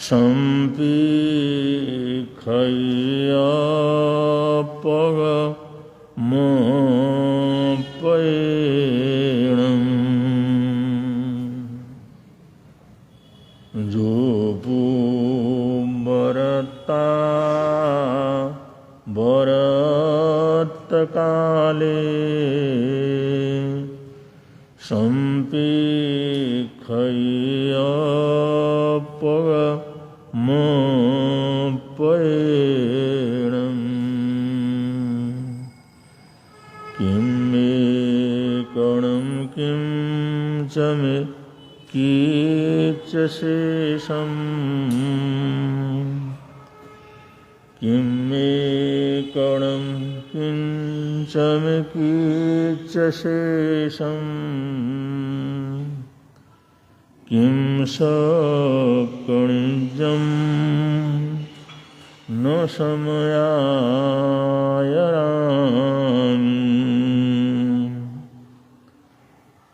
संपीखयापगमोपैणम् जोपुबरता बरतकाले संपीखयापगमोपैणम् किं मे कणं किं च मे कीच शेषम् किं मे कणं किं च मे कीच शेषम् किं सकणिजं न समयायरामि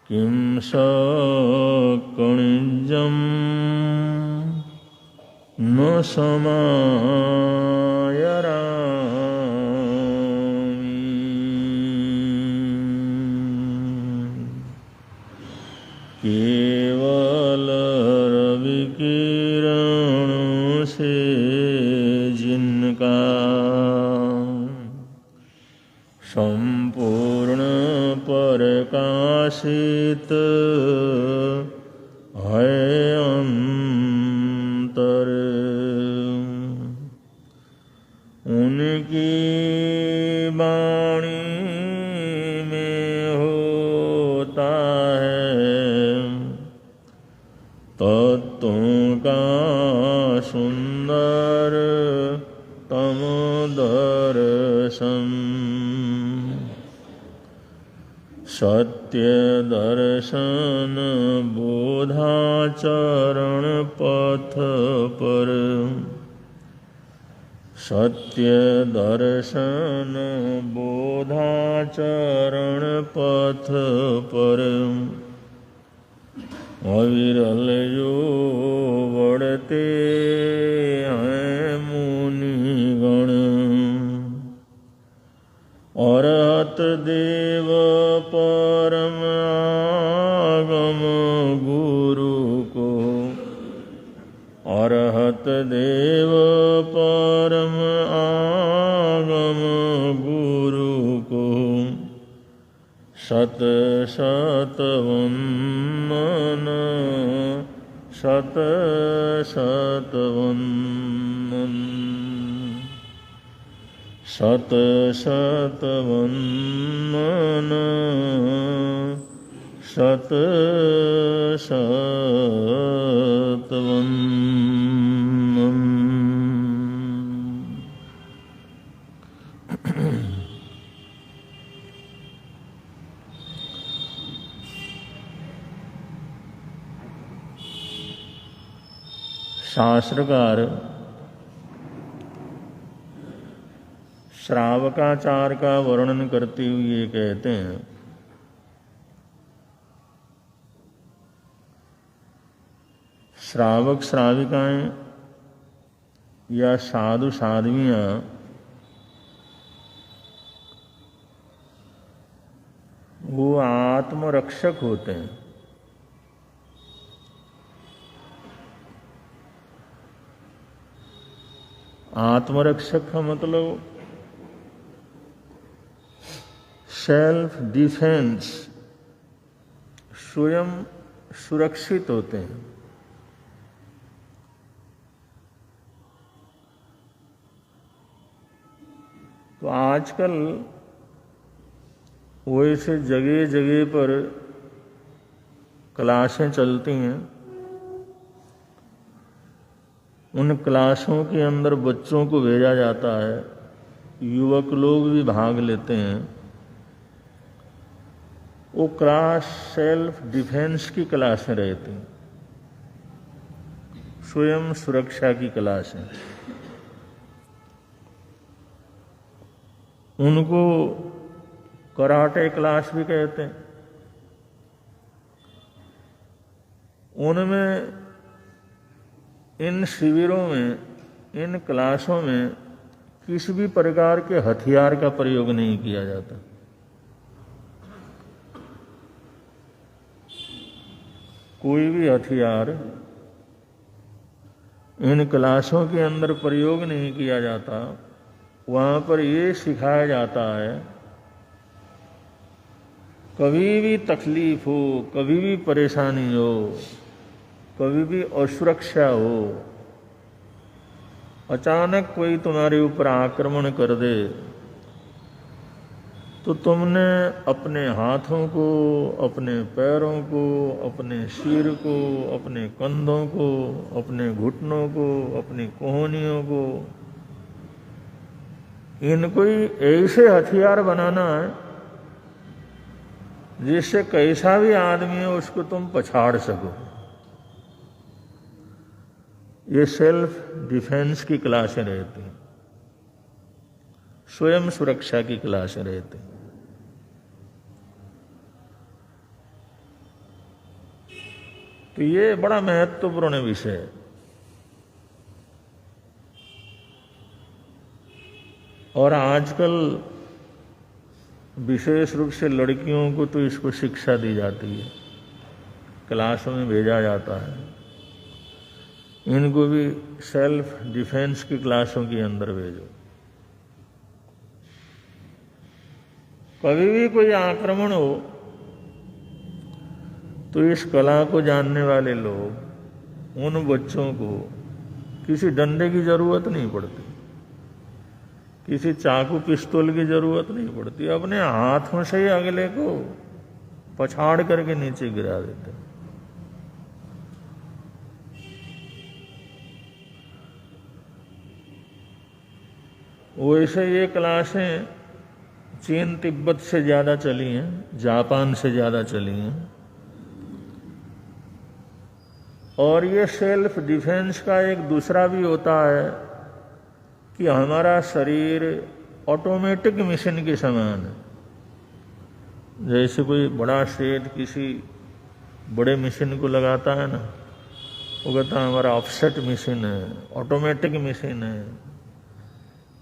किं सकणिजं न समायरामि केवल रविकिरणों से जिनका संपूर्ण प्रकाशित है अंतर उनकी वाणी में होता है तत्वों का सुंदर तम दर्शन सत्य दर्शन बोधाचरण पथ पर सत्य दर्शन बोधाचरण पथ पर अविरल जो बढ़ते हैं मुनिगण अरहत देव परम आगम गुरु को अरहत देव परम आगम गुरु को शत शत वंदन शत शत वंदन शत शत वंदन शत शत वंदन। शास्त्रकार श्रावकाचार का वर्णन करते हुए कहते हैं श्रावक श्राविकाएं या साधु साध्वियां वो आत्मरक्षक होते हैं। आत्मरक्षक का मतलब सेल्फ डिफेंस, स्वयं सुरक्षित होते हैं। तो आजकल वैसे जगह जगह पर क्लासें चलती हैं, उन क्लासों के अंदर बच्चों को भेजा जाता है, युवक लोग भी भाग लेते हैं। वो क्लास सेल्फ डिफेंस की क्लासें रहती हैं, स्वयं सुरक्षा की क्लासें। उनको कराटे क्लास भी कहते हैं। उनमें इन शिविरों में, इन क्लासों में किसी भी प्रकार के हथियार का प्रयोग नहीं किया जाता। कोई भी हथियार इन क्लासों के अंदर प्रयोग नहीं किया जाता। वहाँ पर ये सिखाया जाता है, कभी भी तकलीफ हो, कभी भी परेशानी हो, कभी भी असुरक्षा हो, अचानक कोई तुम्हारे ऊपर आक्रमण कर दे, तो तुमने अपने हाथों को, अपने पैरों को, अपने सिर को, अपने कंधों को, अपने घुटनों को, अपनी कोहनियों को, इनको ही ऐसे हथियार बनाना है जिससे कैसा भी आदमी हो उसको तुम पछाड़ सको। ये सेल्फ डिफेंस की क्लासें रहती हैं, स्वयं सुरक्षा की क्लासें रहती हैं। तो ये बड़ा महत्वपूर्ण विषय है। और आजकल विशेष रूप से लड़कियों को तो इसको शिक्षा दी जाती है, क्लासों में भेजा जाता है। इनको भी सेल्फ डिफेंस की क्लासों के अंदर भेजो। कभी भी कोई आक्रमण हो तो इस कला को जानने वाले लोग, उन बच्चों को किसी डंडे की जरूरत नहीं पड़ती, किसी चाकू पिस्तौल की जरूरत नहीं पड़ती, अपने हाथों से ही अगले को पछाड़ करके नीचे गिरा देते। वैसे ये क्लासें चीन तिब्बत से ज़्यादा चली हैं, जापान से ज़्यादा चली हैं। और ये सेल्फ डिफेंस का एक दूसरा भी होता है कि हमारा शरीर ऑटोमेटिक मशीन के समान है। जैसे कोई बड़ा शेड किसी बड़े मशीन को लगाता है ना, वो कहता है हमारा ऑफसेट मशीन है, ऑटोमेटिक मशीन है,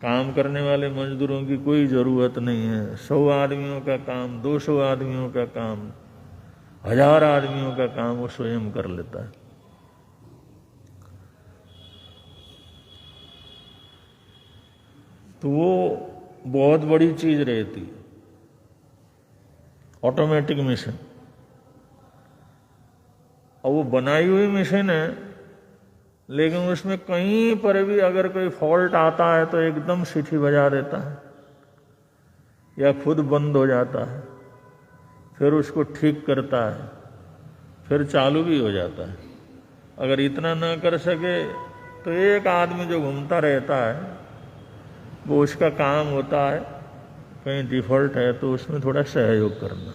काम करने वाले मजदूरों की कोई ज़रूरत नहीं है। 100 आदमियों का काम, 200 आदमियों का काम, 1000 आदमियों का काम वो स्वयं कर लेता है। तो वो बहुत बड़ी चीज रहती है, ऑटोमेटिक मशीन। और वो बनाई हुई मशीन है, लेकिन उसमें कहीं पर भी अगर कोई फॉल्ट आता है तो एकदम सीटी बजा देता है या खुद बंद हो जाता है, फिर उसको ठीक करता है, फिर चालू भी हो जाता है। अगर इतना ना कर सके तो एक आदमी जो घूमता रहता है वो उसका काम होता है, कहीं डिफॉल्ट है तो उसमें थोड़ा सहयोग करना।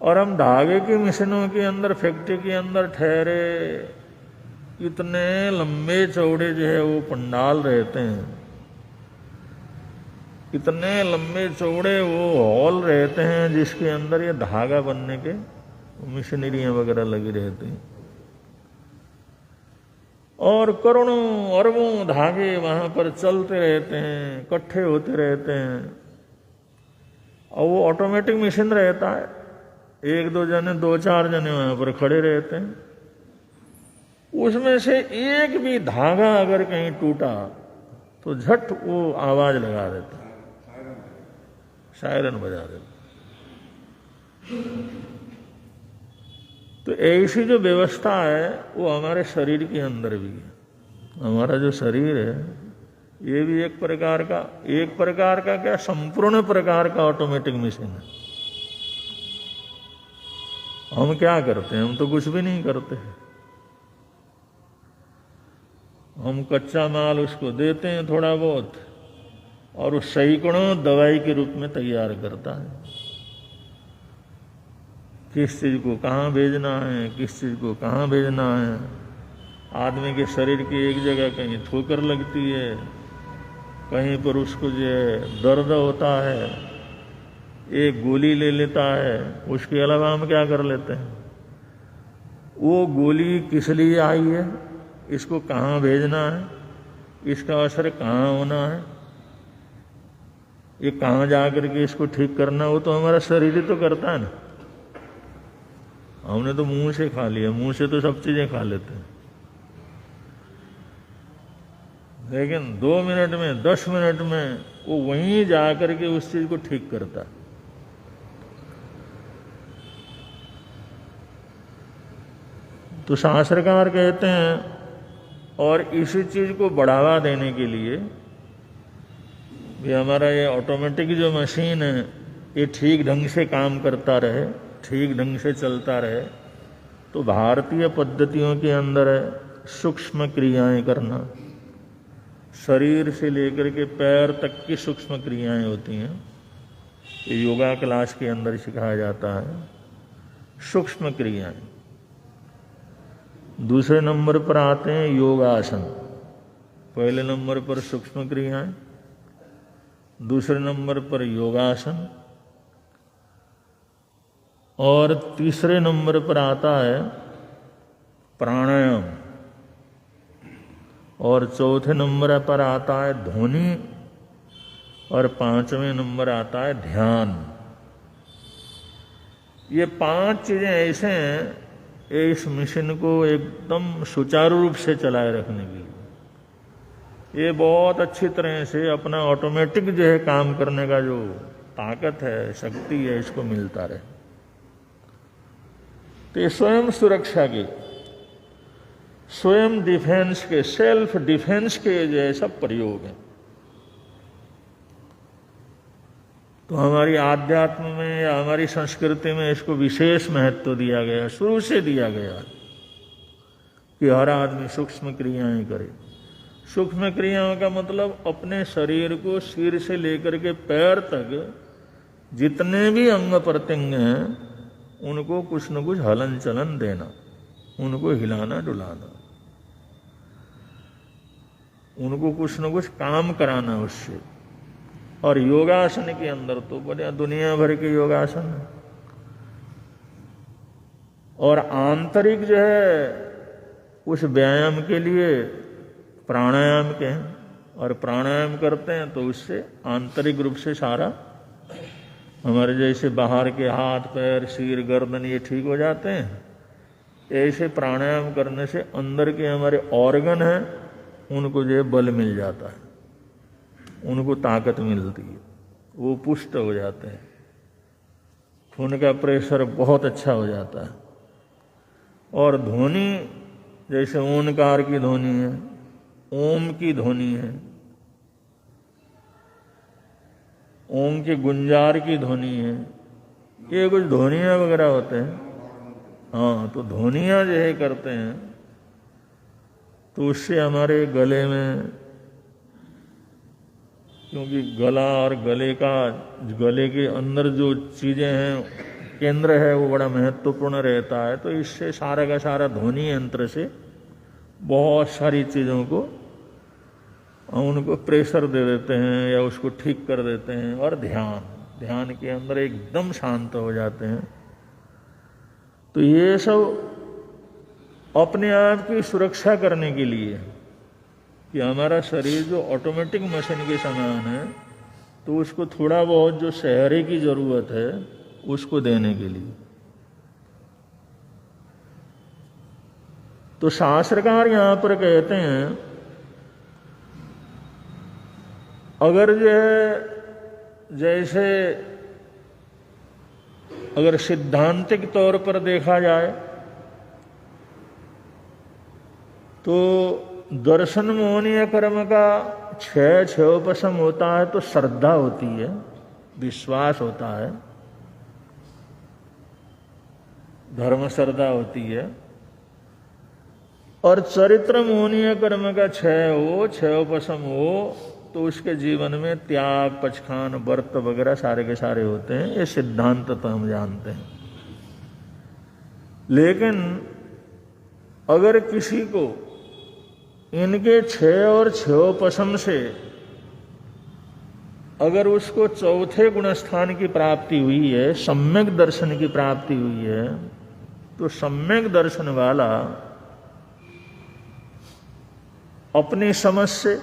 और हम धागे की मशीनों के अंदर, फैक्ट्री के अंदर ठहरे, इतने लंबे चौड़े जो है वो पंडाल रहते हैं, इतने लंबे चौड़े वो हॉल रहते हैं जिसके अंदर ये धागा बनने के मशीनरियां वगैरह लगी रहती हैं। और करोड़ों अरबों धागे वहां पर चलते रहते हैं, इकट्ठे होते रहते हैं। और वो ऑटोमेटिक मशीन रहता है, 1-2 जने, 2-4 जने वहां पर खड़े रहते हैं। उसमें से एक भी धागा अगर कहीं टूटा तो झट वो आवाज लगा देता, सायरन बजा देता। तो ऐसी जो व्यवस्था है वो हमारे शरीर के अंदर भी है। हमारा जो शरीर है ये भी एक प्रकार का क्या, संपूर्ण प्रकार का ऑटोमेटिक मशीन है। हम क्या करते हैं? हम तो कुछ भी नहीं करते हैं। हम कच्चा माल उसको देते हैं थोड़ा बहुत, और उस सैकड़ों दवाई के रूप में तैयार करता है। किस चीज को कहाँ भेजना है, किस चीज को कहाँ भेजना है। आदमी के शरीर की एक जगह कहीं ठोकर लगती है, कहीं पर उसको जो दर्द होता है, एक गोली ले लेता है। उसके अलावा हम क्या कर लेते हैं? वो गोली किस लिए आई है, इसको कहाँ भेजना है, इसका असर कहाँ होना है, ये कहाँ जा करके इसको ठीक करना, वो तो हमारा शरीर ही तो करता है ना। हमने तो मुंह से खा लिया, मुंह से तो सब चीजें खा लेते हैं, लेकिन 2 मिनट में 10 मिनट में वो वहीं जा करके उस चीज को ठीक करता है। तो शास्त्रकार कहते हैं, और इसी चीज को बढ़ावा देने के लिए भी हमारा ये ऑटोमेटिक जो मशीन है ये ठीक ढंग से काम करता रहे, ठीक ढंग से चलता रहे, तो भारतीय पद्धतियों के अंदर है सूक्ष्म क्रियाएं करना, शरीर से लेकर के पैर तक की सूक्ष्म क्रियाएं होती हैं। ये योगा क्लास के अंदर सिखाया जाता है, सूक्ष्म क्रियाएं। दूसरे नंबर पर आते हैं योगासन, पहले नंबर पर सूक्ष्म क्रियाएं, दूसरे नंबर पर योगासन, और तीसरे नंबर पर आता है प्राणायाम, और चौथे नंबर पर आता है ध्वनि, और 5वें नंबर आता है ध्यान। ये 5 चीजें ऐसे हैं इस मिशन को एकदम सुचारू रूप से चलाए रखने के लिए। ये बहुत अच्छी तरह से अपना ऑटोमेटिक जो है काम करने का जो ताकत है, शक्ति है, इसको मिलता रहे। तो ये स्वयं सुरक्षा के, स्वयं डिफेंस के, सेल्फ डिफेंस के जो है सब प्रयोग है। तो हमारी आध्यात्म में या हमारी संस्कृति में इसको विशेष महत्व दिया गया, शुरू से दिया गया कि हर आदमी सूक्ष्म क्रियाएं करे। सूक्ष्म क्रियाओं का मतलब अपने शरीर को सिर से लेकर के पैर तक जितने भी अंग प्रत्यंग हैं उनको कुछ न कुछ हलन चलन देना, उनको हिलाना डुलाना, उनको कुछ न कुछ काम कराना उससे। और योगासन के अंदर तो बड़े दुनिया भर के योगासन है, और आंतरिक जो है उस व्यायाम के लिए प्राणायाम के हैं, और प्राणायाम करते हैं तो उससे आंतरिक रूप से सारा हमारे जैसे बाहर के हाथ पैर सिर गर्दन ये ठीक हो जाते हैं, ऐसे प्राणायाम करने से अंदर के हमारे ऑर्गन हैं उनको जो है बल मिल जाता है, उनको ताकत मिलती है, वो पुष्ट हो जाते हैं, खून का प्रेशर बहुत अच्छा हो जाता है। और ध्वनि जैसे ओंकार की ध्वनि है, ओम की ध्वनि है, ओम के गुंजार की ध्वनि है, ये कुछ ध्वनियाँ वगैरह होते हैं। हाँ, तो ध्वनियाँ जो है करते हैं तो उससे हमारे गले में, क्योंकि गला और गले के अंदर जो चीजें हैं केंद्र है वो बड़ा महत्वपूर्ण रहता है, तो इससे सारा का सारा ध्वनि यंत्र से बहुत सारी चीज़ों को उनको प्रेशर दे देते हैं या उसको ठीक कर देते हैं। और ध्यान के अंदर एकदम शांत हो जाते हैं। तो ये सब अपने आप की सुरक्षा करने के लिए कि हमारा शरीर जो ऑटोमेटिक मशीन के समान है तो उसको थोड़ा बहुत जो सहारे की जरूरत है उसको देने के लिए। तो शास्त्रकार यहां पर कहते हैं अगर जो है जैसे अगर सिद्धांतिक तौर पर देखा जाए तो दर्शन मोहनीय कर्म का क्षयोपशम होता है तो श्रद्धा होती है, विश्वास होता है, धर्म श्रद्धा होती है। और चरित्र मोहनीय कर्म का क्षयोपशम हो तो उसके जीवन में त्याग पचखान व्रत वगैरह सारे के सारे होते हैं। ये सिद्धांत तो हम जानते हैं। लेकिन अगर किसी को इनके क्षय और क्षयोपशम से अगर उसको चौथे गुणस्थान की प्राप्ति हुई है, सम्यक दर्शन की प्राप्ति हुई है, तो सम्यक दर्शन वाला अपनी समझ से,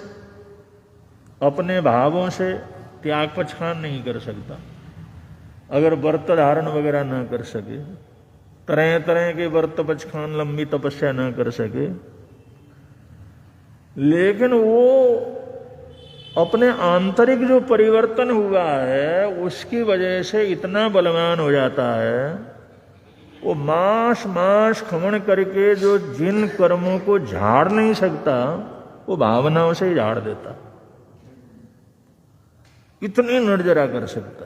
अपने भावों से त्याग पछान नहीं कर सकता। अगर व्रत धारण वगैरह ना कर सके, तरह तरह के व्रत पछान, लंबी तपस्या ना कर सके, लेकिन वो अपने आंतरिक जो परिवर्तन हुआ है उसकी वजह से इतना बलवान हो जाता है, वो मास मास खमन करके जो जिन कर्मों को झाड़ नहीं सकता वो भावनाओं से ही झाड़ देता। इतनी निर्जरा कर सकता।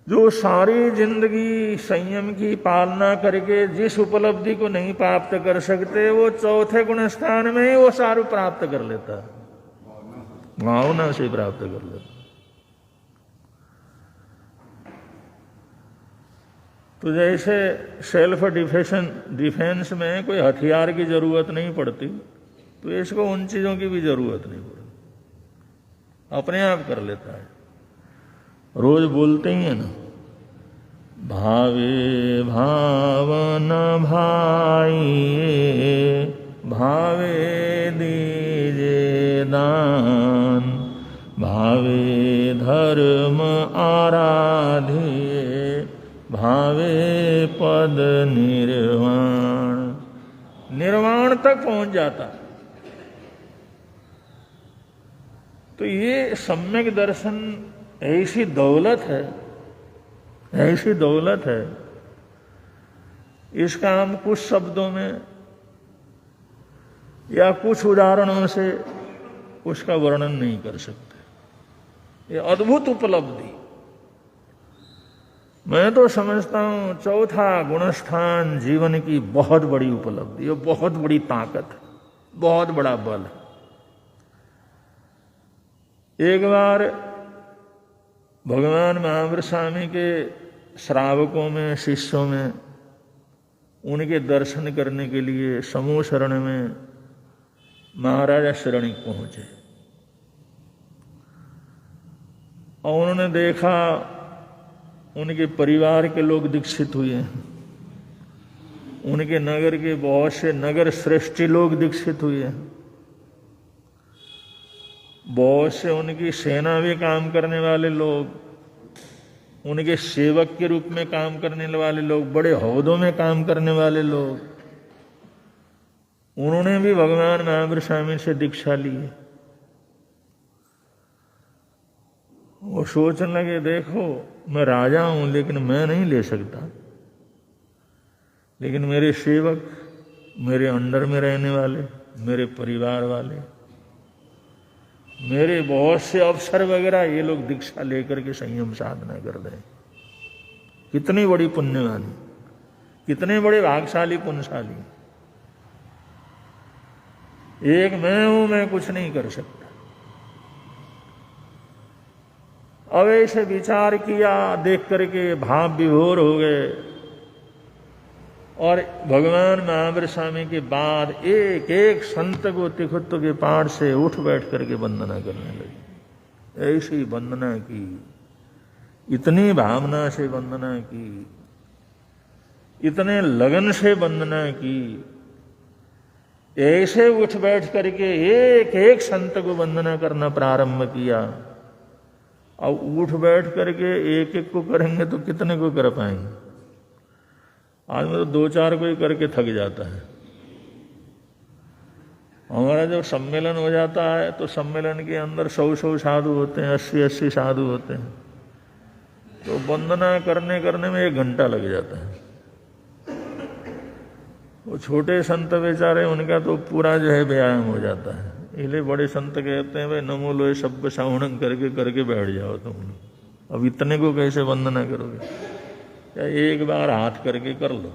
जो सारी जिंदगी संयम की पालना करके जिस उपलब्धि को नहीं प्राप्त कर सकते, वो चौथे गुण स्थान में ही वो सारू प्राप्त कर लेता, भावना से प्राप्त कर लेता। तो जैसे सेल्फ डिफेंस में कोई हथियार की जरूरत नहीं पड़ती, तो इसको उन चीजों की भी जरूरत नहीं पड़ती, अपने आप कर लेता है। रोज बोलते ही है ना, भावे भावन भाई, भावे दीजे दान, भावे धर्म आराधिए, भावे पद निर्वाण। निर्वाण तक पहुंच जाता। तो ये सम्यक दर्शन ऐसी दौलत है, ऐसी दौलत है, इसका हम कुछ शब्दों में या कुछ उदाहरणों से उसका वर्णन नहीं कर सकते। ये अद्भुत उपलब्धि, मैं तो समझता हूं चौथा गुणस्थान जीवन की बहुत बड़ी उपलब्धि, ये बहुत बड़ी ताकत है, बहुत बड़ा बल है। एक बार भगवान महावीर स्वामी के श्रावकों में, शिष्यों में, उनके दर्शन करने के लिए समूह शरण में महाराजा शरणिक पहुंचे और उन्होंने देखा उनके परिवार के लोग दीक्षित हुए, उनके नगर के बहुत से नगर श्रेष्ठी लोग दीक्षित हुए, बहुत से उनकी सेना में काम करने वाले लोग, उनके सेवक के रूप में काम करने वाले लोग, बड़े ओहदों में काम करने वाले लोग, उन्होंने भी भगवान महावीर स्वामी से दीक्षा ली। वो सोचने लगे, देखो मैं राजा हूं लेकिन मैं नहीं ले सकता, लेकिन मेरे सेवक, मेरे अंडर में रहने वाले, मेरे परिवार वाले, मेरे बहुत से अफसर वगैरह, ये लोग दीक्षा लेकर के संयम साधना कर रहे हैं। कितनी बड़ी पुण्यवानी, कितने बड़े भागशाली पुण्यशाली। एक मैं हूं, मैं कुछ नहीं कर सकता। अब ऐसे विचार किया, देख करके भाव विभोर हो गए और भगवान महावीर स्वामी के बाद एक एक संत को तिखुत्व के पाठ से उठ बैठ करके वंदना करने लगे। ऐसी वंदना की, इतनी भावना से वंदना की, इतने लगन से वंदना की, ऐसे उठ बैठ करके एक एक संत को वंदना करना प्रारंभ किया। अब उठ बैठ करके एक एक को करेंगे तो कितने को कर पाएंगे? आज में तो दो चार को ही करके थक जाता है। हमारा जब सम्मेलन हो जाता है तो सम्मेलन के अंदर 100 साधु होते हैं, 80 साधु होते हैं, तो वंदना करने में 1 घंटा लग जाता है। वो छोटे संत बेचारे, उनका तो पूरा जो है व्यायाम हो जाता है। इसलिए बड़े संत कहते हैं भाई नमो लोए सबको श्रवणम करके बैठ जाओ तुम। अब इतने को कैसे वंदना करोगे? या एक बार हाथ करके कर लो।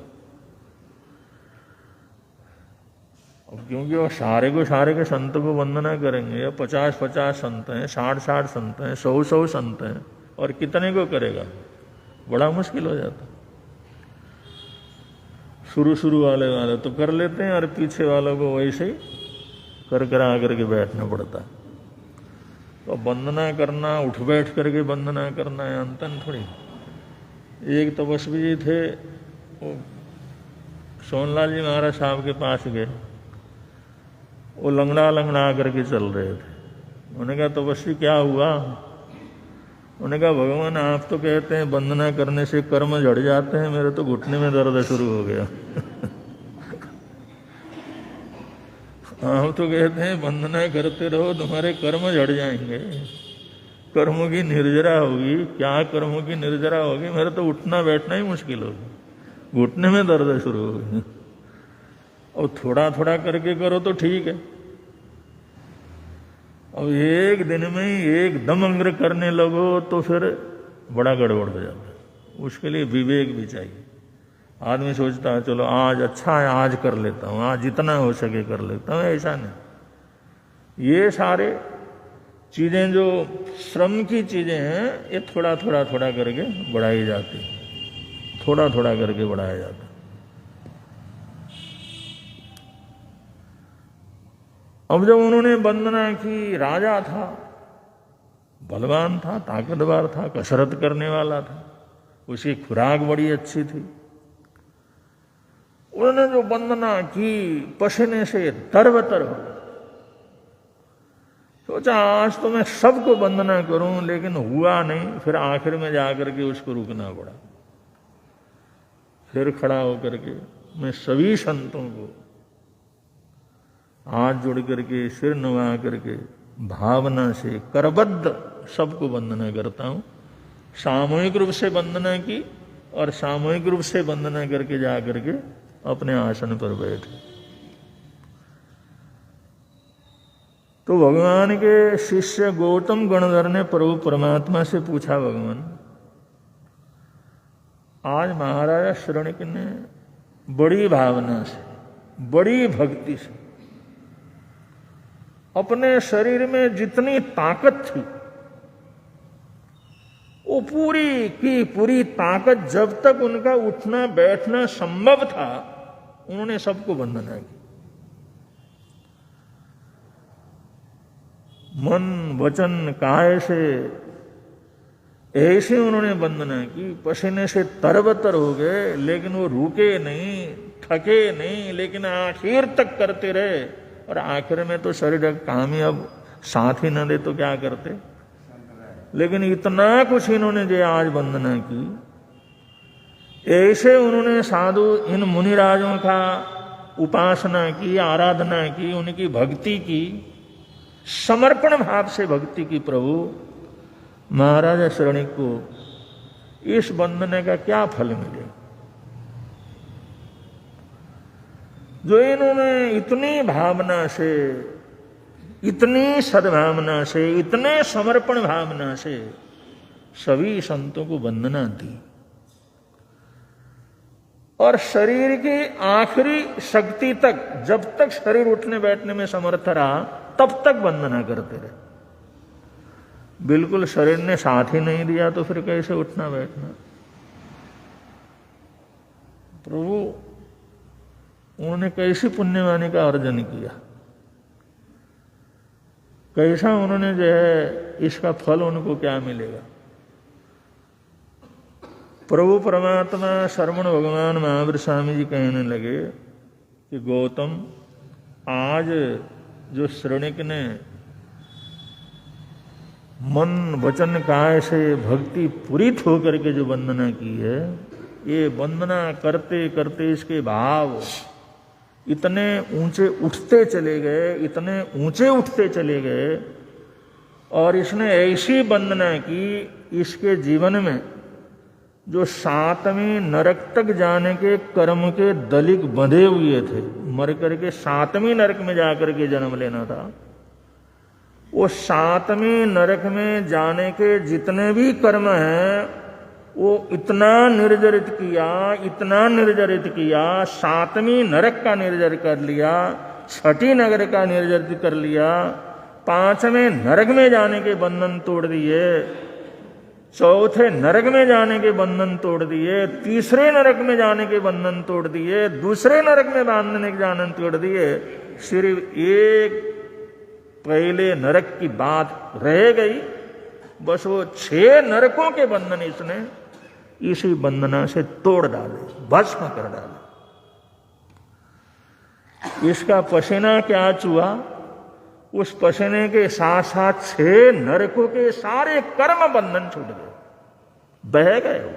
अब क्योंकि वो सारे के संत को वंदना करेंगे, या 50 संत हैं, 60 संत हैं, 100 संत हैं, और कितने को करेगा? बड़ा मुश्किल हो जाता। शुरू वाले तो कर लेते हैं, और पीछे वालों को वैसे ही कर आकर के बैठना पड़ता। तो वंदना करना, उठ बैठ करके वंदना करना है, अंतन थोड़ी। एक तपस्वी जी थे, वो सोनलाल जी महाराज साहब के पास गए। वो लंगड़ा लंगड़ा करके चल रहे थे। उन्होंने कहा तपस्वी क्या हुआ? उन्होंने कहा भगवान आप तो कहते हैं वंदना करने से कर्म झड़ जाते हैं, मेरे तो घुटने में दर्द शुरू हो गया। आप तो कहते हैं वंदना करते रहो तुम्हारे कर्म झड़ जाएंगे, कर्मों की निर्जरा होगी। क्या कर्मों की निर्जरा होगी? मेरे तो उठना बैठना ही मुश्किल होगी, घुटने में दर्द शुरू होगी। और थोड़ा थोड़ा करके करो तो ठीक है, अब एक दिन में ही एकदम अंग्र करने लगो तो फिर बड़ा गड़बड़ हो जाता है। उसके लिए विवेक भी चाहिए। आदमी सोचता है चलो आज अच्छा है, आज कर लेता हूँ, आज जितना हो सके कर लेता हूँ, ऐसा नहीं। ये सारे चीजें जो श्रम की चीजें हैं, ये थोड़ा थोड़ा थोड़ा करके बढ़ाई जाती है, थोड़ा थोड़ा करके बढ़ाया जाता है। अब जब उन्होंने वंदना की, राजा था, बलवान था, ताकतवर था, कसरत करने वाला था, उसकी खुराक बड़ी अच्छी थी। उन्होंने जो वंदना की पसीने से तरबतर हो, सोचा आज तो मैं सबको वंदना करूं, लेकिन हुआ नहीं। फिर आखिर में जाकर के उसको रुकना पड़ा। फिर खड़ा होकर के मैं सभी संतों को हाथ जोड़ करके, सिर नवा करके, भावना से करबद्ध सबको वंदना करता हूं। सामूहिक रूप से वंदना की और सामूहिक रूप से वंदना करके जा करके अपने आसन पर बैठे। तो भगवान के शिष्य गौतम गणधर ने प्रभु परमात्मा से पूछा, भगवान आज महाराजा शरणिक ने बड़ी भावना से, बड़ी भक्ति से अपने शरीर में जितनी ताकत थी, वो पूरी की पूरी ताकत, जब तक उनका उठना बैठना संभव था, उन्होंने सबको वंदना की। मन वचन काय से ऐसे उन्होंने वंदना की, पसीने से तरबतर हो गए, लेकिन वो रुके नहीं, थके नहीं, लेकिन आखिर तक करते रहे। और आखिर में तो शरीर काम ही अब साथ ही न दे तो क्या करते। लेकिन इतना कुछ इन्होंने जो आज वंदना की, ऐसे उन्होंने साधु इन मुनिराजों का उपासना की, आराधना की, उनकी भक्ति की, समर्पण भाव से भक्ति की। प्रभु महाराजा शरणिक को इस वंदने का क्या फल मिले, जो इन्होंने इतनी भावना से, इतनी सद्भावना से, इतने समर्पण भावना से सभी संतों को वंदना दी। और शरीर की आखिरी शक्ति तक, जब तक शरीर उठने बैठने में समर्थ रहा, तब तक वंदना करते रहे। बिल्कुल शरीर ने साथ ही नहीं दिया तो फिर कैसे उठना बैठना। प्रभु उन्होंने कैसी पुण्यवानी का अर्जन किया, कैसा उन्होंने जो है इसका फल उनको क्या मिलेगा। प्रभु परमात्मा श्रवण भगवान महावीर स्वामी जी कहने लगे कि गौतम, आज जो शरणिक ने मन वचन काय से भक्ति पूरित होकर के जो वंदना की है, ये वंदना करते करते इसके भाव इतने ऊंचे उठते चले गए, इतने ऊंचे उठते चले गए। और इसने ऐसी वंदना की, इसके जीवन में जो 7वें नरक तक जाने के कर्म के दलिक बंधे हुए थे, मर करके 7वें नरक में जाकर के जन्म लेना था, वो 7वें नरक में जाने के जितने भी कर्म हैं, वो इतना निर्जरित किया, इतना निर्जरित किया, 7वीं नरक का निर्जर कर लिया, 6ठी नरक का निर्जरित कर लिया, 5वें नरक में जाने के बंधन तोड़ दिए, 4थे नरक में जाने के बंधन तोड़ दिए, 3रे नरक में जाने के बंधन तोड़ दिए, 2रे नरक में बांधने के बंधन तोड़ दिए। सिर्फ एक पहले नरक की बात रह गई, बस वो 6 नरकों के बंधन इसने इसी बंधना से तोड़ डाले, भस्म कर डाले। इसका पसीना क्या चुआ, उस पसीने के साथ साथ 6 नरकों के सारे कर्म बंधन छूट गए, बह गए,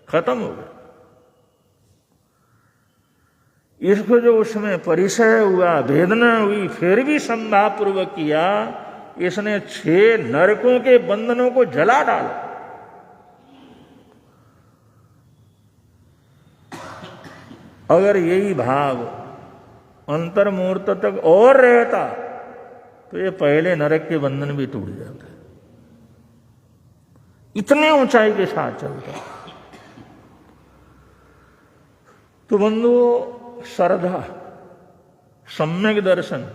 खत्म हो गए। इसको जो उसमें परिचय हुआ, वेदना हुई, फिर भी संभावपूर्वक किया, इसने 6 नरकों के बंधनों को जला डाला। अगर यही भाव अंतर्मूर्त तक और रहता तो ये पहले नरक के बंधन भी टूट जाते, इतनी ऊंचाई के साथ चलता। तो बंधुओं, श्रद्धा, सम्यक दर्शन,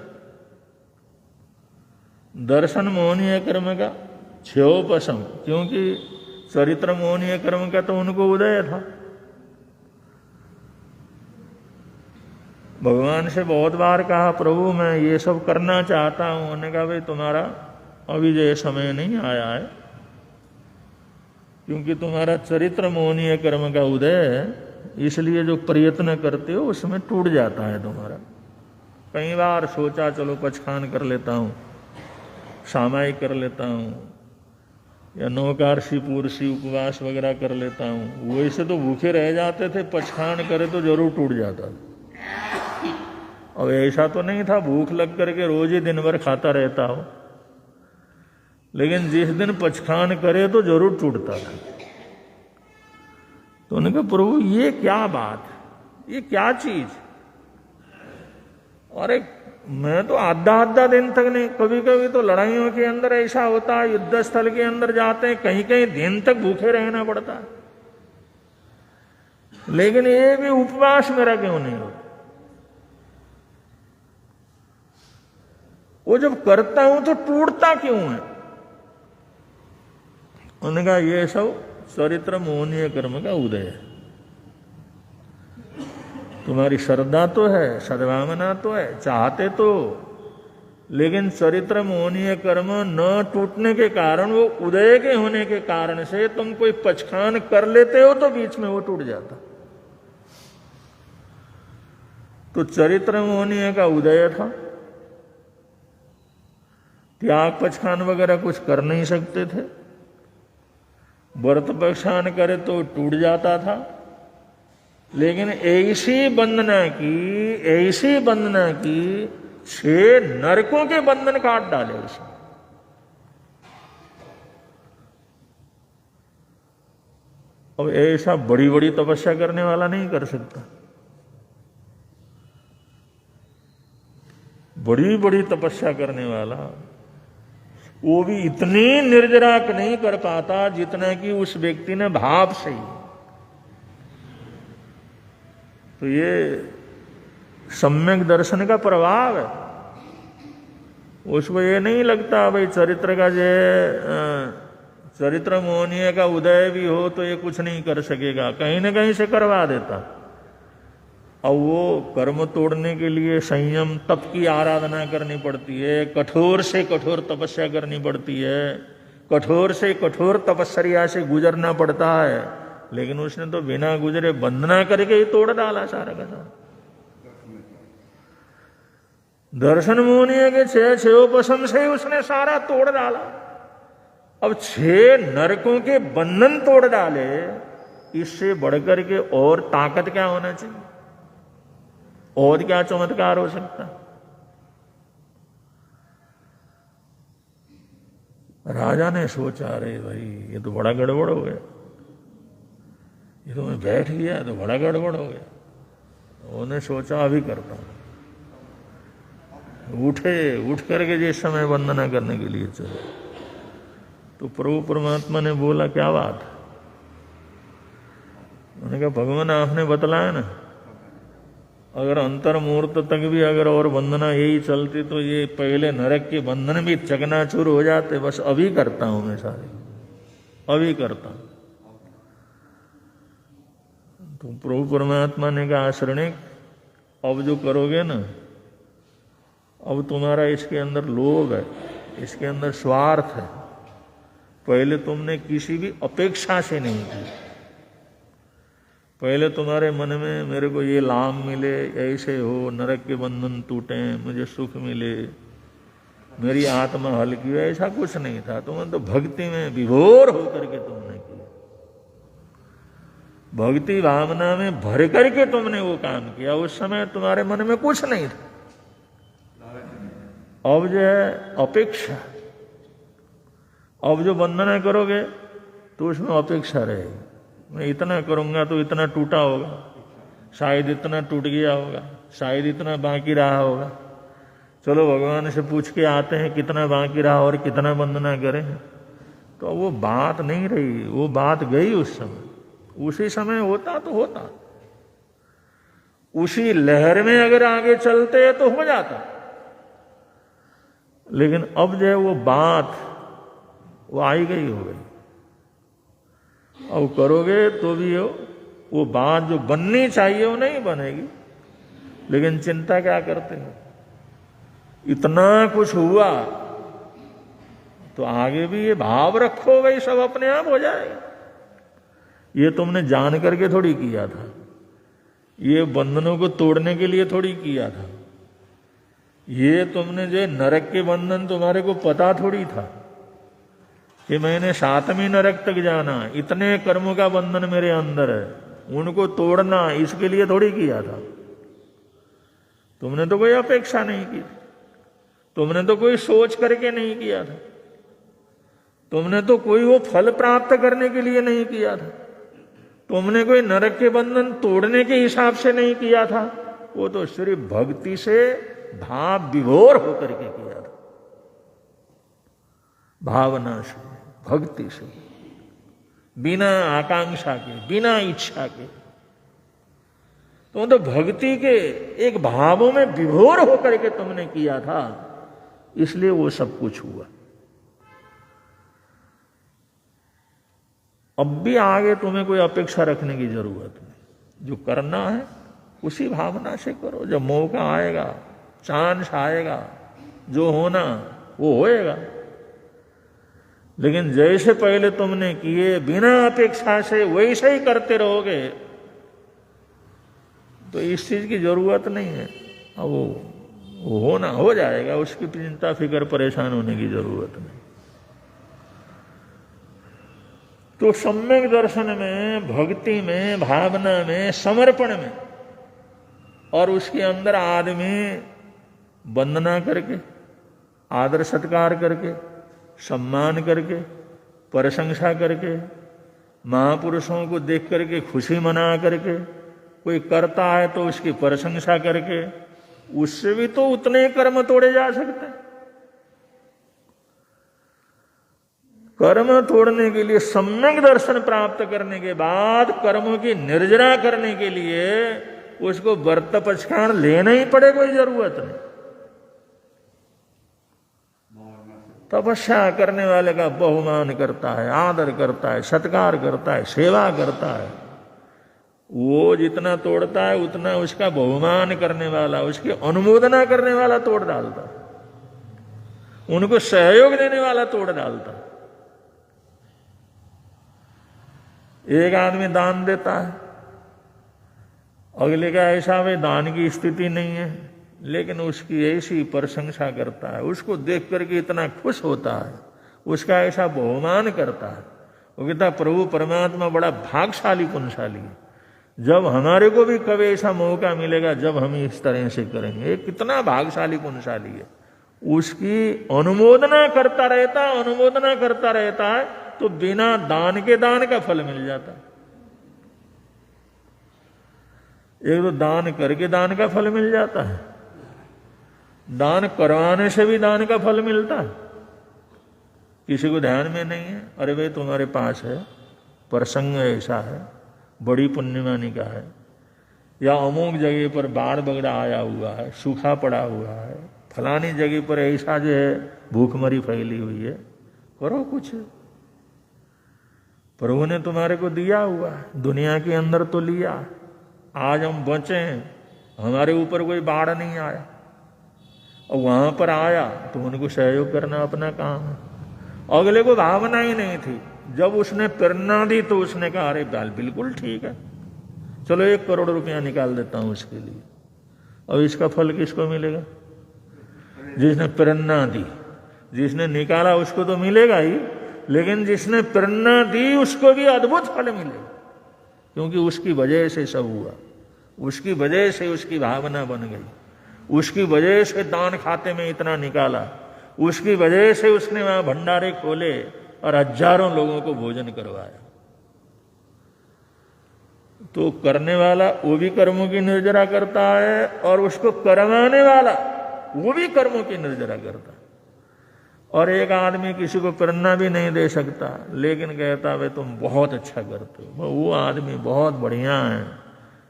दर्शन मोहनीय कर्म का क्षयोपशम, क्योंकि चरित्र मोहनीय कर्म का तो उनको उदय था। भगवान से बहुत बार कहा, प्रभु मैं ये सब करना चाहता हूं। उन्होंने कहा, भाई तुम्हारा अभी जो समय नहीं आया है, क्योंकि तुम्हारा चरित्र मोहनीय कर्म का उदय है, इसलिए जो प्रयत्न करते हो उसमें टूट जाता है तुम्हारा। कई बार सोचा चलो पचखान कर लेता हूं, सामायिक कर लेता हूं, या नौकारसी पूर्सी उपवास वगैरह कर लेता हूं। वैसे तो भूखे रह जाते थे, पचखान करे तो जरूर टूट जाता था। अब ऐसा तो नहीं था भूख लग करके रोज ही दिन भर खाता रहता हो, लेकिन जिस दिन पचखान करे तो जरूर टूटता था। तो उन्होंने कहा, प्रभु ये क्या बात, ये क्या चीज? और मैं तो आधा दिन तक नहीं, कभी कभी तो लड़ाइयों के अंदर ऐसा होता है, युद्ध स्थल के अंदर जाते हैं, कहीं कहीं दिन तक भूखे रहना पड़ता है, लेकिन ये भी उपवास मेरा क्यों नहीं होता? वो जब करता हूं तो टूटता क्यों है? उन्होंने कहा, ये सब चरित्र मोहनीय कर्म का उदय है। तुम्हारी श्रद्धा तो है, सद्भावना तो है, चाहते तो, लेकिन चरित्र मोहनीय कर्म न टूटने के कारण, वो उदय के होने के कारण से तुम कोई पचखान कर लेते हो तो बीच में वो टूट जाता। तो चरित्र मोहनीय का उदय था, त्याग पचखान वगैरह कुछ कर नहीं सकते थे, व्रत पचखान करे तो टूट जाता था। लेकिन ऐसी बंधना की 6 नरकों के बंधन काट डाले उसने। अब ऐसा बड़ी बड़ी तपस्या करने वाला नहीं कर सकता, बड़ी बड़ी तपस्या करने वाला वो भी इतनी निर्जरा नहीं कर पाता जितना कि उस व्यक्ति ने भाव से ही। तो ये सम्यक दर्शन का प्रभाव है। उसको ये नहीं लगता भाई चरित्र का जो चरित्र मोहनीय का उदय भी हो तो ये कुछ नहीं कर सकेगा, कहीं ना कहीं से करवा देता। अब वो कर्म तोड़ने के लिए संयम तप की आराधना करनी पड़ती है, कठोर से कठोर तपस्या करनी पड़ती है, कठोर से कठोर तपस्या से गुजरना पड़ता है, लेकिन उसने तो बिना गुजरे बंधना करके ही तोड़ डाला सारा का सारा। दर्शन मोहनीय के 6 क्षयोपशम से ही उसने सारा तोड़ डाला। अब 6 नरकों के बंधन तोड़ डाले, इससे बढ़कर के और ताकत क्या होना चाहिए, और क्या चमत्कार हो सकता? राजा ने सोचा, अरे भाई ये तो बड़ा गड़बड़ हो गया, ये तो मैं बैठ गया तो बड़ा गड़बड़ हो गया। उन्होंने सोचा अभी करता हूं। उठ करके जिस समय वंदना करने के लिए चले, तो प्रभु परमात्मा ने बोला, क्या बात? उन्होंने कहा, भगवान आपने बतलाया ना, अगर अंतर्मुहूर्त तक भी अगर और वंदना यही चलती तो ये पहले नरक के बंधन भी चकनाचूर हो जाते। बस अभी करता हूं मैं सारे, अभी करता हूं। तो प्रभु परमात्मा ने कहा, श्रेणिक अब जो करोगे ना, अब तुम्हारा इसके अंदर लोभ है, इसके अंदर स्वार्थ है। पहले तुमने किसी भी अपेक्षा से नहीं की, पहले तुम्हारे मन में मेरे को ये लाभ मिले, ऐसे हो, नरक के बंधन टूटे, मुझे सुख मिले, मेरी आत्मा हल्की हो, ऐसा कुछ नहीं था। तुमने तो भक्ति में विभोर होकर के तुमने किया, भक्ति भावना में भर करके तुमने वो काम किया। उस समय तुम्हारे मन में कुछ नहीं था। अब जो है अपेक्षा, अब जो वंदना करोगे तो उसमें अपेक्षा रहेगी। मैं इतना करूंगा तो इतना टूटा होगा, शायद इतना टूट गया होगा, शायद इतना बाकी रहा होगा। चलो भगवान से पूछ के आते हैं कितना बाकी रहा और कितना वंदना करें। तो वो बात नहीं रही, वो बात गई उस समय। उसी समय होता तो होता, उसी लहर में अगर आगे चलते तो हो जाता। लेकिन अब जो है वो बात वो आई गई हो गई। अब करोगे तो भी वो बात जो बननी चाहिए वो नहीं बनेगी। लेकिन चिंता क्या करते हो, इतना कुछ हुआ तो आगे भी ये भाव रखो, भाई सब अपने आप हो जाएगा। ये तुमने जान करके थोड़ी किया था, ये बंधनों को तोड़ने के लिए थोड़ी किया था। ये तुमने जो नरक के बंधन तुम्हारे को पता थोड़ी था कि मैंने 7वीं नरक तक जाना, इतने कर्मों का बंधन मेरे अंदर है, उनको तोड़ना, इसके लिए थोड़ी किया था। तुमने तो कोई अपेक्षा नहीं की, तुमने तो कोई सोच करके नहीं किया था, तुमने तो कोई वो फल प्राप्त करने के लिए नहीं किया था, तुमने कोई नरक के बंधन तोड़ने के हिसाब से नहीं किया था। वो तो सिर्फ भक्ति से भाव विभोर होकर के किया था, भावना से, भक्ति से, बिना आकांक्षा के, बिना इच्छा के। तो भक्ति के एक भावों में विभोर होकर के तुमने किया था, इसलिए वो सब कुछ हुआ। अब भी आगे तुम्हें कोई अपेक्षा रखने की जरूरत नहीं। जो करना है उसी भावना से करो। जब मौका आएगा, चांस आएगा, जो होना वो होएगा। लेकिन जैसे पहले तुमने किए बिना अपेक्षा से वैसे ही करते रहोगे तो इस चीज की जरूरत नहीं है। अब वो होना हो जाएगा, उसकी चिंता फिक्र परेशान होने की जरूरत नहीं। तो सम्यक दर्शन में, भक्ति में, भावना में, समर्पण में, और उसके अंदर आदमी वंदना करके, आदर सत्कार करके, सम्मान करके, प्रशंसा करके, महापुरुषों को देख करके खुशी मना करके, कोई करता है तो उसकी प्रशंसा करके, उससे भी तो उतने कर्म तोड़े जा सकते हैं। कर्म तोड़ने के लिए, सम्यक दर्शन प्राप्त करने के बाद कर्मों की निर्जरा करने के लिए उसको व्रत पचखान लेना ही पड़े, कोई जरूरत नहीं। तपस्या करने वाले का बहुमान करता है, आदर करता है, सत्कार करता है, सेवा करता है। वो जितना तोड़ता है उतना उसका बहुमान करने वाला, उसकी अनुमोदना करने वाला तोड़ डालता है, उनको सहयोग देने वाला तोड़ डालता है। एक आदमी दान देता है, अगले का ऐसा वे दान की स्थिति नहीं है, लेकिन उसकी ऐसी प्रशंसा करता है, उसको देख करके इतना खुश होता है, उसका ऐसा बहुमान करता है। वो कहता प्रभु परमात्मा बड़ा भाग्यशाली पुण्यशाली है, जब हमारे को भी कभी ऐसा मौका मिलेगा जब हम इस तरह से करेंगे। ये कितना भाग्यशाली पुण्यशाली है। उसकी अनुमोदना करता रहता, अनुमोदना करता रहता है, तो बिना दान के दान का फल मिल जाता है। एक तो दान करके दान का फल मिल जाता है, दान करवाने से भी दान का फल मिलता है। किसी को ध्यान में नहीं है, अरे भाई तुम्हारे पास है, प्रसंग ऐसा है, बड़ी पुण्यमानी का है, या अमुक जगह पर बाढ़ बगड़ा आया हुआ है, सूखा पड़ा हुआ है, फलानी जगह पर ऐसा जो है भूखमरी फैली हुई है, करो कुछ। प्रभु ने तुम्हारे को दिया हुआ है, दुनिया के अंदर तो लिया, आज हम बचे हैं, हमारे ऊपर कोई बाढ़ नहीं आया, और वहां पर आया तो उनको सहयोग करना अपना काम है। अगले को भावना ही नहीं थी, जब उसने प्रेरणा दी तो उसने कहा अरे बिल्कुल ठीक है, चलो 1 करोड़ रुपया निकाल देता हूं उसके लिए, और इसका फल किसको मिलेगा? जिसने प्रेरणा दी, जिसने निकाला उसको तो मिलेगा ही, लेकिन जिसने प्रेरणा दी उसको भी अद्भुत फल मिलेगा, क्योंकि उसकी वजह से सब हुआ, उसकी वजह से उसकी भावना बन गई, उसकी वजह से दान खाते में इतना निकाला, उसकी वजह से उसने वहां भंडारे खोले और हजारों लोगों को भोजन करवाया। तो करने वाला वो भी कर्मों की निर्जरा करता है, और उसको करवाने वाला वो भी कर्मों की निर्जरा करता है। और एक आदमी किसी को प्रेरणा भी नहीं दे सकता, लेकिन कहता वे तुम बहुत अच्छा करते हो, वो आदमी बहुत बढ़िया है,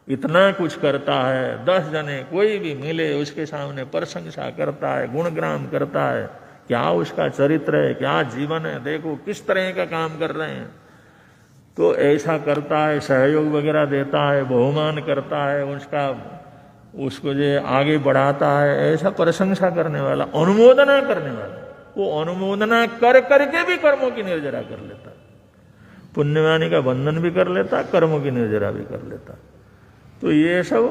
इतना कुछ करता है, 10 जने कोई भी मिले उसके सामने प्रशंसा करता है, गुणगान करता है, क्या उसका चरित्र है, क्या जीवन है, देखो किस तरह का काम कर रहे हैं। तो ऐसा करता है, सहयोग वगैरह देता है, बहुमान करता है, उसको जो आगे बढ़ाता है, ऐसा प्रशंसा करने वाला, अनुमोदना करने वाला, वो अनुमोदना कर करके भी कर्मों की निर्जरा कर लेता, पुण्यवानी का बंधन भी कर लेता, कर्मों की निर्जरा भी कर लेता। तो ये सब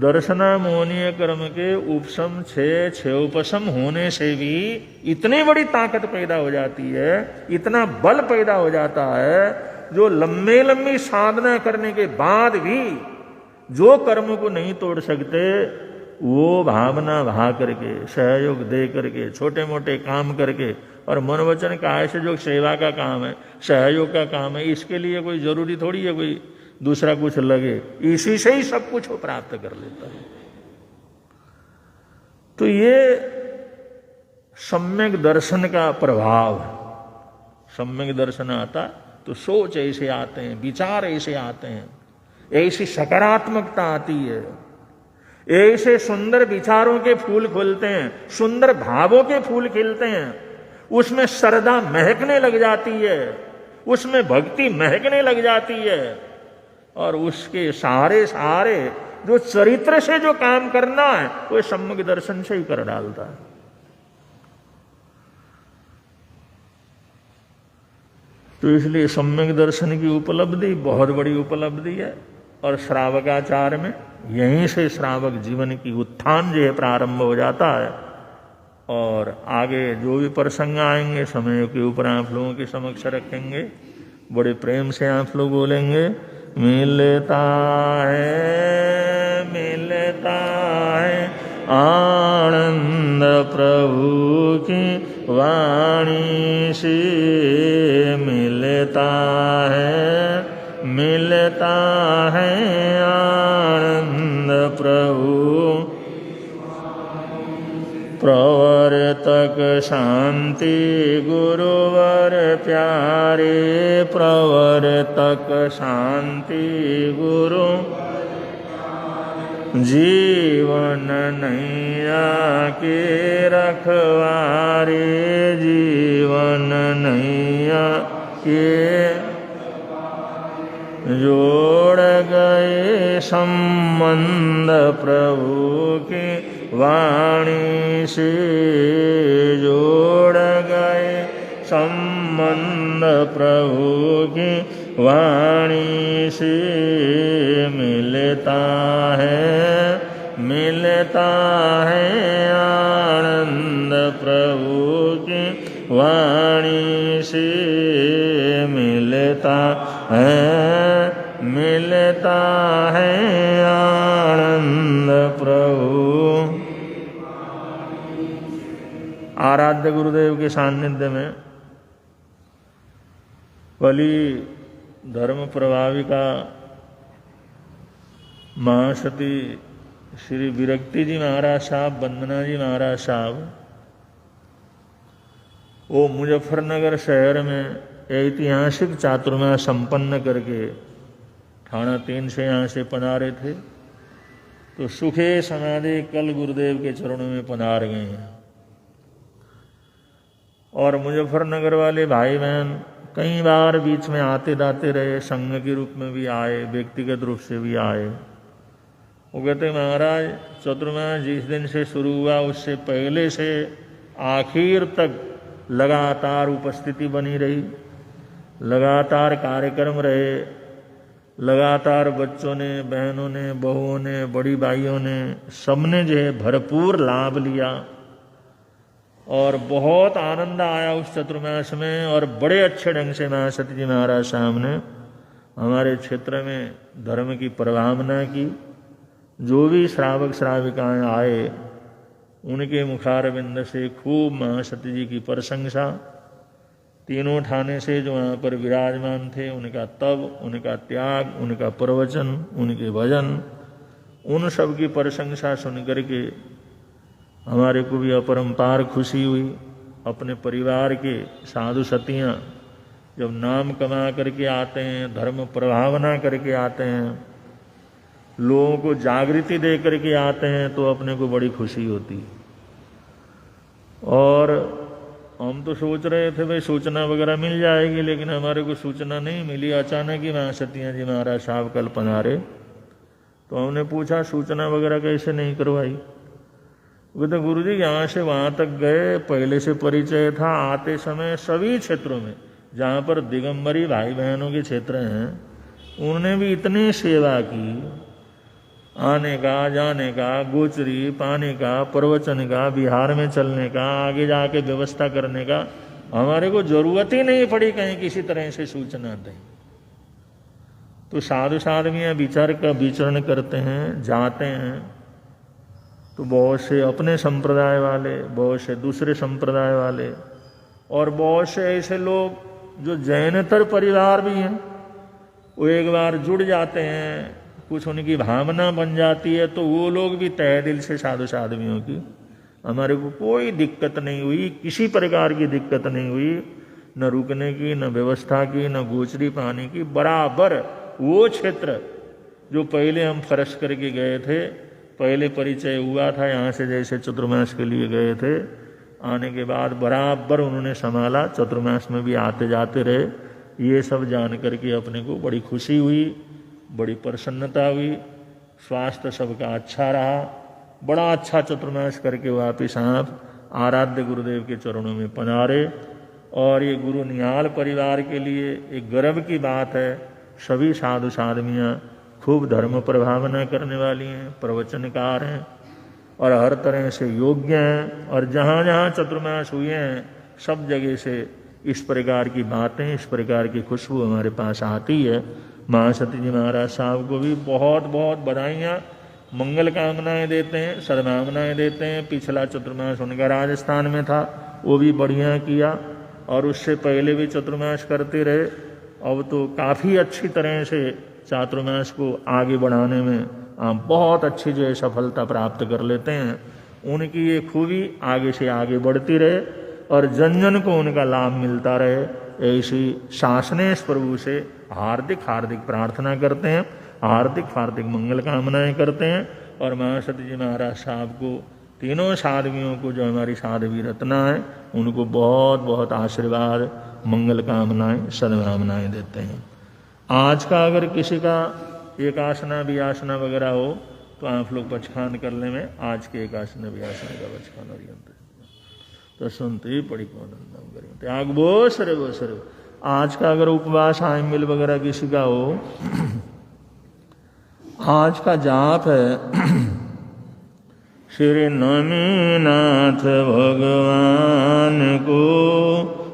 दर्शनामोहनीय कर्म के उपशम क्षयोपशम होने से भी इतनी बड़ी ताकत पैदा हो जाती है, इतना बल पैदा हो जाता है, जो लंबी साधना करने के बाद भी जो कर्म को नहीं तोड़ सकते, वो भावना भा करके, सहयोग दे करके, छोटे मोटे काम करके, और मन वचन काया से जो सेवा का काम है, सहयोग का काम है, इसके लिए कोई जरूरी थोड़ी है कोई दूसरा कुछ लगे, इसी से ही सब कुछ वो प्राप्त कर लेता है। तो ये सम्यक दर्शन का प्रभाव है। सम्यक दर्शन आता तो सोच ऐसे आते हैं, विचार ऐसे आते हैं, ऐसी सकारात्मकता आती है, ऐसे सुंदर विचारों के फूल खुलते हैं, सुंदर भावों के फूल खिलते हैं, उसमें श्रद्धा महकने लग जाती है, उसमें भक्ति महकने लग जाती है, और उसके सारे जो चरित्र से जो काम करना है वो सम्यक दर्शन से ही कर डालता है। तो इसलिए सम्यक दर्शन की उपलब्धि बहुत बड़ी उपलब्धि है, और श्रावकाचार में यहीं से श्रावक जीवन की उत्थान जो है प्रारंभ हो जाता है। और आगे जो भी प्रसंग आएंगे समय के ऊपर आप लोगों के समक्ष रखेंगे, बड़े प्रेम से आप लोग बोलेंगे, मिलता है आनंद प्रभु की वाणी से, मिलता है आनंद प्रभु, प्रवर्तक शांति गुरुवर प्यारे, प्रवर्तक शांति गुरु, जीवन नैया के रखवारे, जीवन नैया के जोड़ गए संबंध प्रभु के वाणी से, जोड़ गए संबंध प्रभु की वाणी से, मिलता है आनंद प्रभु की वाणी से, मिलता है आनंद प्रभु। आराध्य गुरुदेव के सानिध्य में वली धर्म प्रभाविका महासती श्री विरक्ति जी महाराज साहब, वंदना जी महाराज साहब, वो मुजफ्फरनगर शहर में ऐतिहासिक चातुर्मास संपन्न करके थाना 3 से यहाँ से पधारे थे। तो सुखे समाधि कल गुरुदेव के चरणों में पधार गए हैं। और मुजफ्फरनगर वाले भाई बहन कई बार बीच में आते जाते रहे, संघ के रूप में भी आए, व्यक्तिगत रूप से भी आए। वो कहते महाराज चतुर्मास जिस दिन से शुरू हुआ उससे पहले से आखिर तक लगातार उपस्थिति बनी रही, लगातार कार्यक्रम रहे, लगातार बच्चों ने, बहनों ने, बहुओं ने, बड़ी भाइयों ने, सबने जो है भरपूर लाभ लिया और बहुत आनंद आया उस चतुर्मास में। और बड़े अच्छे ढंग से महासती जी महाराज साहब ने हमारे क्षेत्र में धर्म की प्रभावना की। जो भी श्रावक श्राविकाएं आए उनके मुखारविंद से खूब महासती जी की प्रशंसा। तीनों ठाने से जो वहाँ पर विराजमान थे, उनका तप, उनका त्याग, उनका प्रवचन, उनके भजन, उन सब की प्रशंसा सुन करके हमारे को भी अपरंपार खुशी हुई। अपने परिवार के साधु सतियाँ जब नाम कमा करके आते हैं, धर्म प्रभावना करके आते हैं, लोगों को जागृति दे करके आते हैं, तो अपने को बड़ी खुशी होती। और हम तो सोच रहे थे भाई सूचना वगैरह मिल जाएगी, लेकिन हमारे को सूचना नहीं मिली। अचानक ही महासतियाँ जी महाराज साहब कल पधारे, तो हमने पूछा सूचना वगैरह कैसे नहीं करवाई। वो तो गुरु जी यहाँ से वहाँ तक गए, पहले से परिचय था। आते समय सभी क्षेत्रों में जहाँ पर दिगंबरी भाई बहनों के क्षेत्र हैं, उन्होंने भी इतनी सेवा की, आने का, जाने का, गोचरी पाने का, प्रवचन का, बिहार में चलने का, आगे जाके व्यवस्था करने का, हमारे को जरूरत ही नहीं पड़ी कहीं किसी तरह से सूचना दें। तो साधु साधवियाँ विचरण करते हैं, जाते हैं, तो बहुत से अपने संप्रदाय वाले, बहुत से दूसरे संप्रदाय वाले, और बहुत से ऐसे लोग जो जैनतर परिवार भी हैं, वो एक बार जुड़ जाते हैं, कुछ उनकी भावना बन जाती है, तो वो लोग भी तहे दिल से साधु साधवियों की। हमारे को कोई दिक्कत नहीं हुई, किसी प्रकार की दिक्कत नहीं हुई, न रुकने की, न व्यवस्था की, न गोचरी पाने की। बराबर वो क्षेत्र जो पहले हम फर्श करके गए थे, पहले परिचय हुआ था यहाँ से, जैसे चतुर्मास के लिए गए थे, आने के बाद बराबर उन्होंने संभाला, चतुर्मास में भी आते जाते रहे। ये सब जान करके अपने को बड़ी खुशी हुई, बड़ी प्रसन्नता हुई। स्वास्थ्य सबका अच्छा रहा, बड़ा अच्छा चतुर्मास करके वापिस आप आराध्य गुरुदेव के चरणों में पधारे। और ये गुरु निहाल परिवार के लिए एक गर्व की बात है। सभी साधु साधवियाँ खूब धर्म प्रभावना करने वाली हैं, प्रवचनकार हैं और हर तरह से योग्य हैं। और जहाँ जहाँ चतुर्मास हुए हैं, सब जगह से इस प्रकार की बातें, इस प्रकार की खुशबू हमारे पास आती है। महासती जी महाराज साहब को भी बहुत बहुत बधाइयाँ, मंगल कामनाएं देते हैं, सद्भावनाएं देते हैं। पिछला चतुर्मास उनका राजस्थान में था, वो भी बढ़िया किया, और उससे पहले भी चतुर्मास करते रहे। अब तो काफ़ी अच्छी तरह से चातुर्मास को आगे बढ़ाने में बहुत अच्छी जो है सफलता प्राप्त कर लेते हैं। उनकी ये खूबी आगे से आगे बढ़ती रहे और जन जन को उनका लाभ मिलता रहे, ऐसी शासनेश प्रभु से हार्दिक हार्दिक प्रार्थना करते हैं, हार्दिक हार्दिक मंगल कामनाएं करते हैं। और महासती जी महाराज साहब को, तीनों साधवियों को, जो हमारी साधवी रत्ना है, उनको बहुत बहुत आशीर्वाद, मंगल कामनाएं, सद्भावनाएं देते हैं। आज का अगर किसी का एकासना वियासना वगैरह हो, तो आप लोग पचखान कर ले। में आज के एकासना वियासना का पचखान और यंत्र तो सुनते ही पड़ी कौन करें त्याग बो सरे वो सरे। आज का अगर उपवास आयमिल वगैरह किसी का हो, आज का जाप है श्री नमीनाथ भगवान को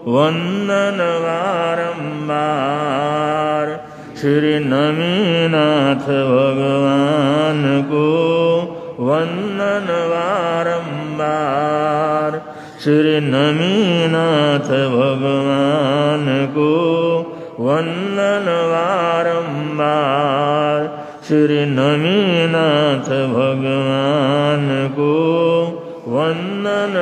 वंदन बारंबार, श्री नमीनाथ भगवान को वंदन बारंबार, श्री नमीनाथ भगवान को वंदन बारंबार, श्री नमीनाथ भगवान को वंदन।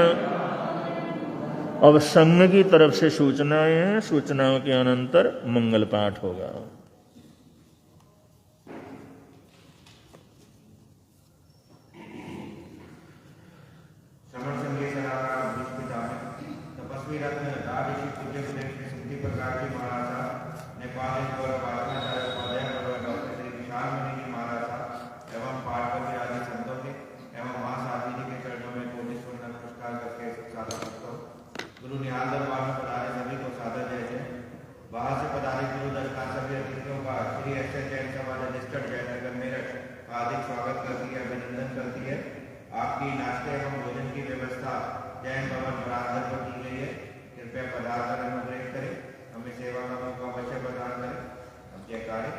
अब संघ की तरफ से सूचनाएं हैं, सूचनाओं के अनंतर मंगल पाठ होगा। गुरु निहाल दरबार में पधारे सभी को सादर जय जय। बाहर से पधारे गुरु दर्शन सभी आपकी नाश्ते एवं भोजन की व्यवस्था जैन भवन बरादर पर की गई है। कृपया पदार्थ कर अनुग्रह करें, हमें सेवा का मौका अवश्य प्रदान करें। अब जयकारे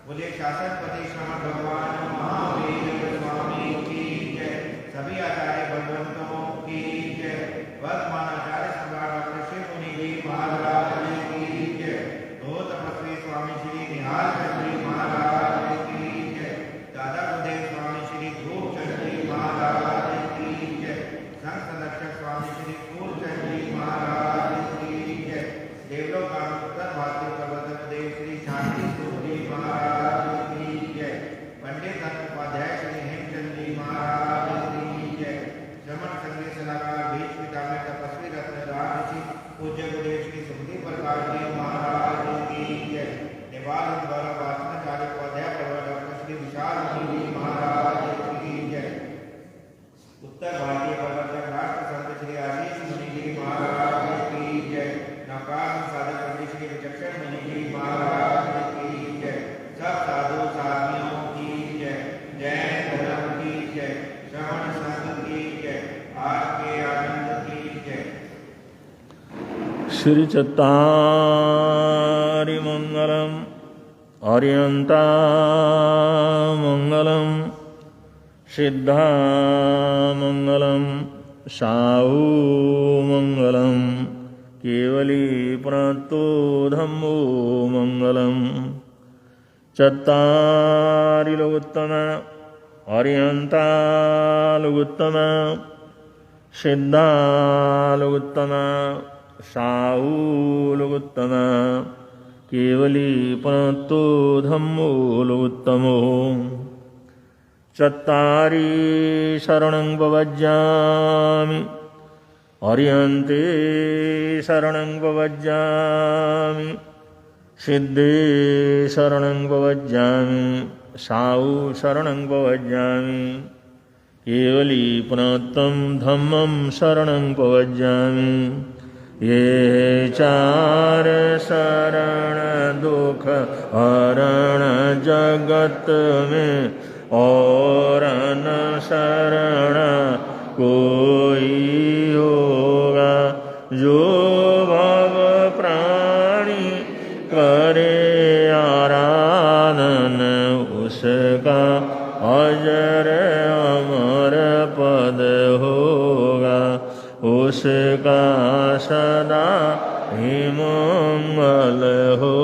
बोलिए शासनपति श्रवण भगवान महावीर स्वामी की जय। सभी आचार्य भगवंतों की जय। वर्तमान आचार्य सम्राट डॉक्टर शिव मुनि जी महाराज की जय। दो तपस्वी स्वामी श्री निहाल चंद्र जी महाराज की जय। दादा गुरुदेव स्वामी श्री धूपचंद जी महाराज की जय। संत संरक्षक स्वामी श्री फूलचंद जी महाराज की जय। देवलोक उत्तर भारतीय प्रवर्तक देव श्री शांति जी महाराज की जय। पंडित उपाध्याय श्री हेमचंद जी महाराज की जय। श्रमण संगीत सलाहकार बीच पिता में तपस्वी रत्नदार ऋषि पूज्य गुरुदेव श्री सुखदेव प्रकाश जी महाराज की जय। निवाल द्वारा वाचनाचार्य उपाध्याय परिवार डॉक्टर श्री विशाल जी महाराज की जय। उत्तर भारतीय प्रवर्तक राष्ट्र संत श्री आशीष मुनि जी महाराज की जय। नौकार साधक पंडित श्री विचक्षण मुनि जी महाराज की जय। सब साधु साधियों की जय। जैन धर्म की जय। श्रवण संघ की जय। आज के आनंद की जय। श्री चत्तारि मंगलम अर्यंता मंगलम सिद्धा मंगलम साहू मंगलम केवली प्रणतो धम्मो मंगलम। चत्तारि लोकोत्तम अर्यंता लोकोत्तम सिद्धा लोकोत्तम साहू लोकोत्तम केवली प्रणतो धम्मो लोकोत्तमो। चत्तारि शरणं प्रपद्यामि अर्यन्ते शरणं प्रपद्यामि सिद्धे शरणं प्रपद्यामि साहू शरणं प्रपद्यामि केवली प्रणतं धम्मं शरणं प्रपद्यामि। ये चार शरण दुख हरण जगत में और न शरण कोई होगा। जो भव प्राणी करे आराधन उसका अजर अमर पद होगा। उसका सदा ही मंगल हो।